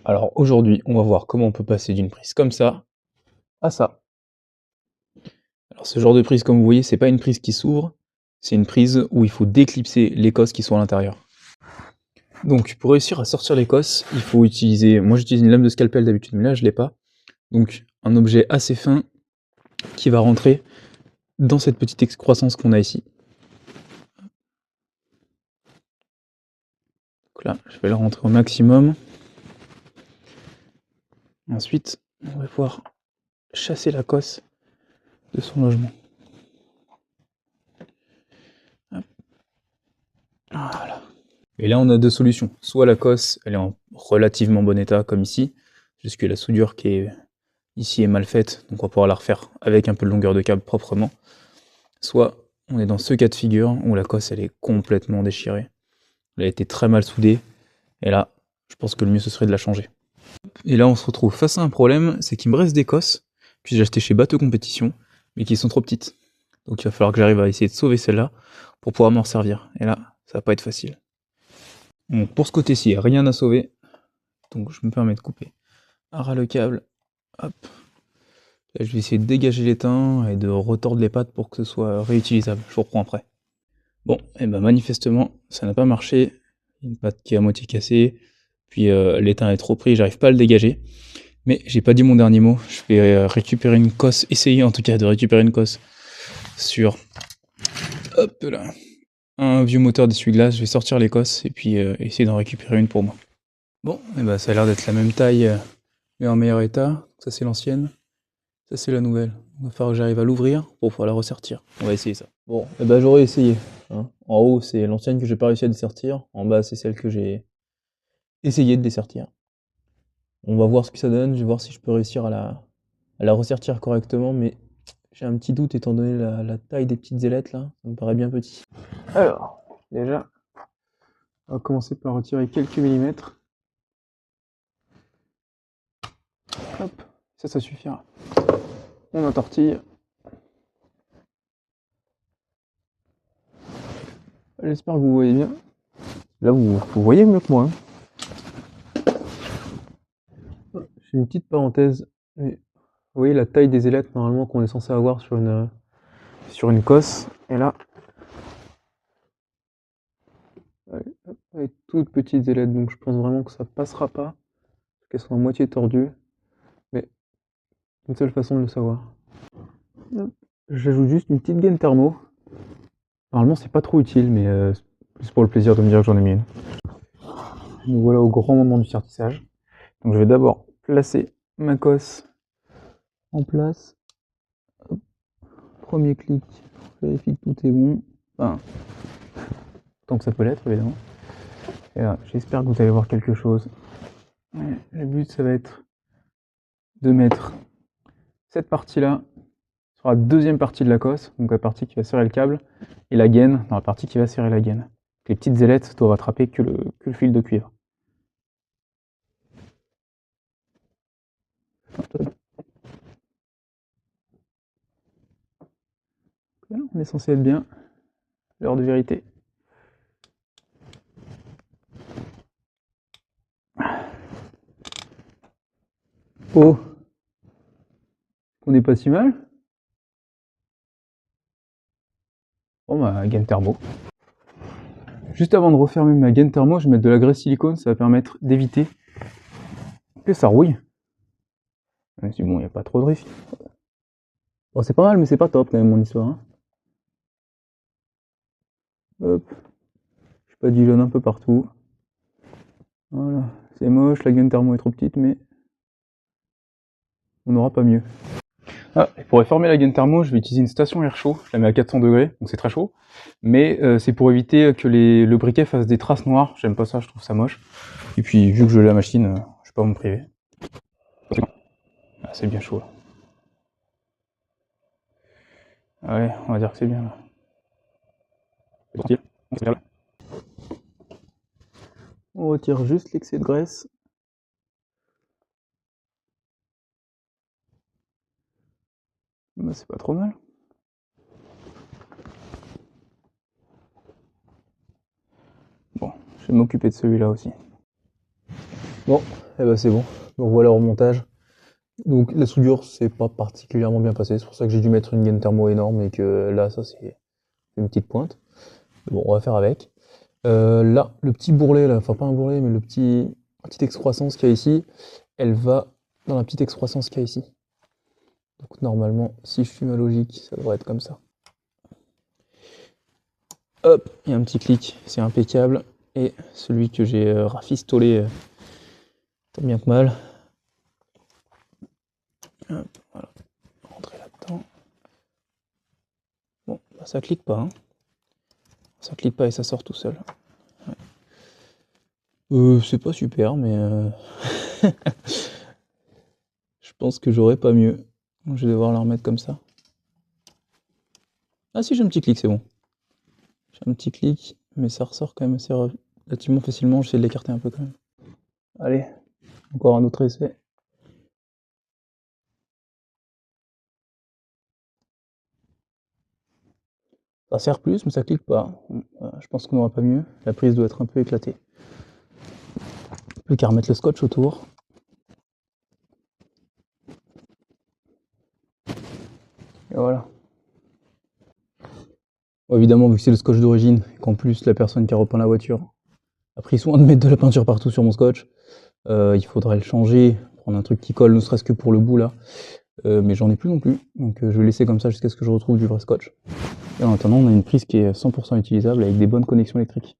Alors aujourd'hui, on va voir comment on peut passer d'une prise comme ça à ça. Alors ce genre de prise, comme vous voyez, c'est pas une prise qui s'ouvre, c'est une prise où il faut déclipser les cosses qui sont à l'intérieur. Donc pour réussir à sortir les cosses, il faut utiliser, moi j'utilise une lame de scalpel d'habitude, mais là je l'ai pas. Donc un objet assez fin qui va rentrer dans cette petite excroissance qu'on a ici. Donc là, je vais la rentrer au maximum. Ensuite, on va pouvoir chasser la cosse de son logement. Hop. Voilà. Et là, on a deux solutions. Soit la cosse, elle est en relativement bon état, comme ici, puisque la soudure qui est ici est mal faite, donc on va pouvoir la refaire avec un peu de longueur de câble proprement. Soit on est dans ce cas de figure où la cosse, elle est complètement déchirée. Elle a été très mal soudée, et là, je pense que le mieux ce serait de la changer. Et là, on se retrouve face à un problème, c'est qu'il me reste des cosses que j'ai achetées chez Bateau Compétition, mais qui sont trop petites. Donc il va falloir que j'arrive à essayer de sauver celle-là pour pouvoir m'en servir. Et là, ça va pas être facile. Donc pour ce côté-ci, rien à sauver. Donc je me permets de couper à ras le câble. Hop. Là, je vais essayer de dégager l'étain et de retordre les pattes pour que ce soit réutilisable. Je vous reprends après. Bon, et ben manifestement, ça n'a pas marché. Une patte qui est à moitié cassée. Puis l'étain est trop pris, j'arrive pas à le dégager. Mais j'ai pas dit mon dernier mot. Je vais récupérer une cosse, essayer en tout cas de récupérer une cosse sur hop là, un vieux moteur d'essuie-glace. Je vais sortir les cosses et puis essayer d'en récupérer une pour moi. Bon, et ben ça a l'air d'être la même taille, mais en meilleur état. Ça c'est l'ancienne, ça c'est la nouvelle. Il va falloir que j'arrive à l'ouvrir pour pouvoir la ressortir. On va essayer ça. Bon, et ben j'aurais essayé, hein. En haut c'est l'ancienne que j'ai pas réussi à dessertir. En bas c'est celle que j'ai essayé de dessertir. On va voir ce que ça donne. Je vais voir si je peux réussir à la ressertir correctement, mais j'ai un petit doute étant donné la taille des petites ailettes là. Ça me paraît bien petit. Alors, déjà, on va commencer par retirer quelques millimètres. Hop, ça suffira. On entortille. J'espère que vous voyez bien. Là, vous voyez mieux que moi, hein. J'ai une petite parenthèse. Mais vous voyez la taille des ailettes normalement qu'on est censé avoir sur une cosse. Et là, avec toutes petites ailettes. Donc je pense vraiment que ça passera pas. Parce qu'elles sont à moitié tordues. Mais une seule façon de le savoir. J'ajoute juste une petite gaine thermo. Normalement, c'est pas trop utile, mais c'est pour le plaisir de me dire que j'en ai mis une. Nous voilà au grand moment du sertissage. Donc je vais d'abord placer ma cosse en place. Hop. Premier clic, je vérifie que tout est bon. Enfin, tant que ça peut l'être, évidemment. Et là, j'espère que vous allez voir quelque chose. Le but, ça va être de mettre cette partie-là sur la deuxième partie de la cosse, donc la partie qui va serrer le câble, et la gaine dans la partie qui va serrer la gaine. Les petites ailettes doivent attraper que le fil de cuivre. On est censé être bien. L'heure de vérité. Oh, on n'est pas si mal. Bon bah, gaine thermo. Juste avant de refermer ma gaine thermo, je vais mettre de la graisse silicone, ça va permettre d'éviter que ça rouille. Même si bon, il n'y a pas trop de risques. Bon, c'est pas mal, mais c'est pas top quand même mon histoire, hein. Hop, je pas du jaune un peu partout. Voilà, c'est moche, la gaine thermo est trop petite, mais on n'aura pas mieux. Ah, et pour réformer la gaine thermo, je vais utiliser une station air chaud, je la mets à 400 degrés, donc c'est très chaud. Mais c'est pour éviter que le briquet fasse des traces noires, j'aime pas ça, je trouve ça moche. Et puis vu que je l'ai la machine, je vais pas me priver. Ah, c'est bien chaud là. Ah ouais, on va dire que c'est bien là. On retire juste l'excès de graisse. Bah, c'est pas trop mal. Bon, je vais m'occuper de celui-là aussi. Bon, Et bah c'est bon. Donc voilà le remontage. Donc la soudure c'est pas particulièrement bien passé, c'est pour ça que j'ai dû mettre une gaine thermo énorme et que là ça c'est une petite pointe. Mais bon, on va faire avec. Là, le petit bourrelet là, enfin pas un bourrelet mais le petite excroissance qu'il y a ici, elle va dans la petite excroissance qu'il y a ici. Donc normalement, si je suis ma logique, ça devrait être comme ça. Hop, il y a un petit clic, c'est impeccable. Et celui que j'ai rafistolé tant bien que mal. Hop, voilà, rentrer là-dedans. Bon, bah, ça clique pas, hein. Ça clique pas et ça sort tout seul. Ouais. C'est pas super, mais je pense que j'aurais pas mieux. Je vais devoir la remettre comme ça. Ah si, j'ai un petit clic, c'est bon. J'ai un petit clic, mais ça ressort quand même assez relativement facilement. J'essaie de l'écarter un peu quand même. Allez, encore un autre essai. Ça sert plus, mais ça clique pas. Je pense qu'on n'aura pas mieux. La prise doit être un peu éclatée. Plus qu'à remettre le scotch autour. Et voilà. Bon, évidemment, vu que c'est le scotch d'origine, et qu'en plus la personne qui a repeint la voiture a pris soin de mettre de la peinture partout sur mon scotch, il faudrait le changer, prendre un truc qui colle, ne serait-ce que pour le bout là. Mais j'en ai plus non plus, donc je vais laisser comme ça jusqu'à ce que je retrouve du vrai scotch. Et en attendant, on a une prise qui est 100% utilisable avec des bonnes connexions électriques.